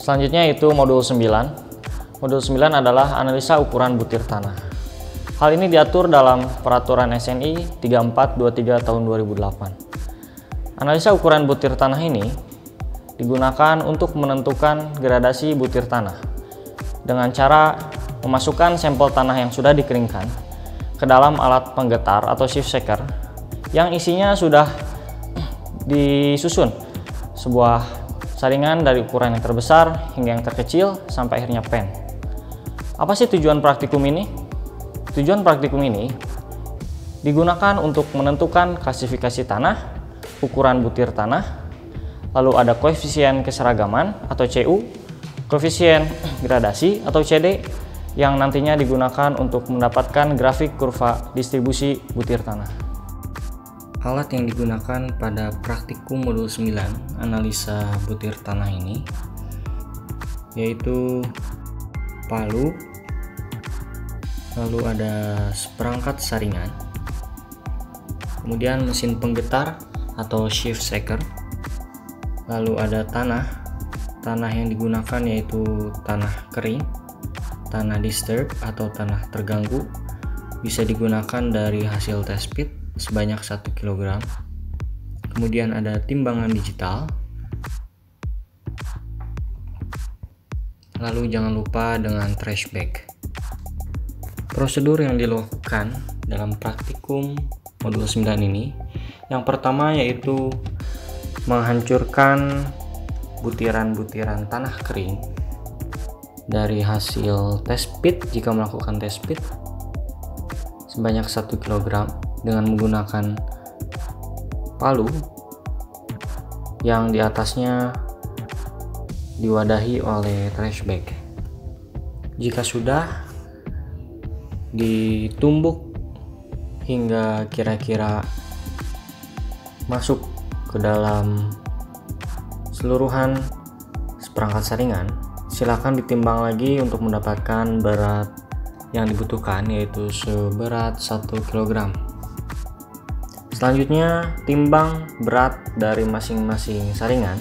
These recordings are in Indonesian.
Selanjutnya itu modul 9. Modul 9 adalah analisa ukuran butir tanah. Hal ini diatur dalam Peraturan SNI 3423 tahun 2008. Analisa ukuran butir tanah ini digunakan untuk menentukan gradasi butir tanah dengan cara memasukkan sampel tanah yang sudah dikeringkan ke dalam alat penggetar atau shift shaker yang isinya sudah disusun sebuah saringan dari ukuran yang terbesar hingga yang terkecil sampai akhirnya pen. Apa sih tujuan praktikum ini? Tujuan praktikum ini digunakan untuk menentukan klasifikasi tanah, ukuran butir tanah, lalu ada koefisien keseragaman atau CU, koefisien gradasi atau CD yang nantinya digunakan untuk mendapatkan grafik kurva distribusi butir tanah. Alat yang digunakan pada praktikum modul 9 analisa butir tanah ini yaitu palu, lalu ada seperangkat saringan, kemudian mesin penggetar atau shift shaker, lalu ada tanah yang digunakan yaitu tanah kering, tanah disturb atau tanah terganggu, bisa digunakan dari hasil test pit sebanyak 1 kg. Kemudian ada timbangan digital, lalu jangan lupa dengan trash bag. Prosedur yang dilakukan dalam praktikum modul 9 ini, yang pertama yaitu menghancurkan butiran-butiran tanah kering dari hasil test pit jika melakukan test pit sebanyak 1 kg dengan menggunakan palu yang diatasnya diwadahi oleh trash bag. Jika sudah ditumbuk hingga kira-kira masuk ke dalam seluruhan seperangkat saringan, silakan ditimbang lagi untuk mendapatkan berat yang dibutuhkan, yaitu seberat 1 kg. Selanjutnya timbang berat dari masing-masing saringan,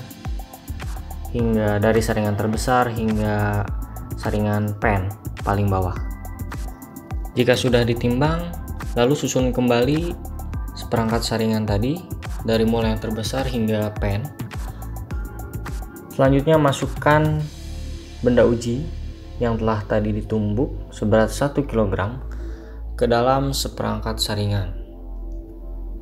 hingga dari saringan terbesar hingga saringan pen paling bawah. Jika sudah ditimbang, lalu susun kembali seperangkat saringan tadi dari mulai yang terbesar hingga pen. Selanjutnya masukkan benda uji yang telah tadi ditumbuk seberat 1 kg ke dalam seperangkat saringan.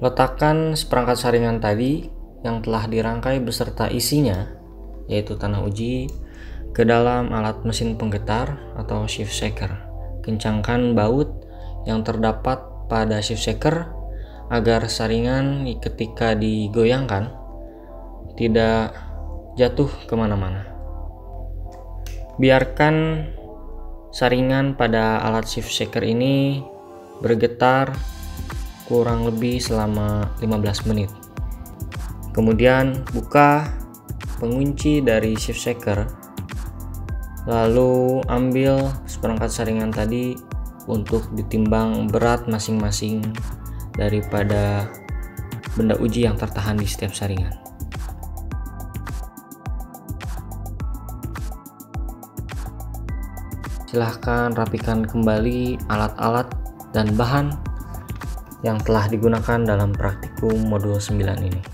Letakkan seperangkat saringan tadi yang telah dirangkai beserta isinya, yaitu tanah uji, ke dalam alat mesin penggetar atau shift shaker. Kencangkan baut yang terdapat pada shift shaker agar saringan ketika digoyangkan tidak jatuh kemana-mana. Biarkan saringan pada alat shift shaker ini bergetar kurang lebih selama 15 menit. Kemudian buka pengunci dari shift shaker, lalu ambil seperangkat saringan tadi untuk ditimbang berat masing-masing daripada benda uji yang tertahan di setiap saringan. Silahkan rapikan kembali alat-alat dan bahan yang telah digunakan dalam praktikum modul 9 ini.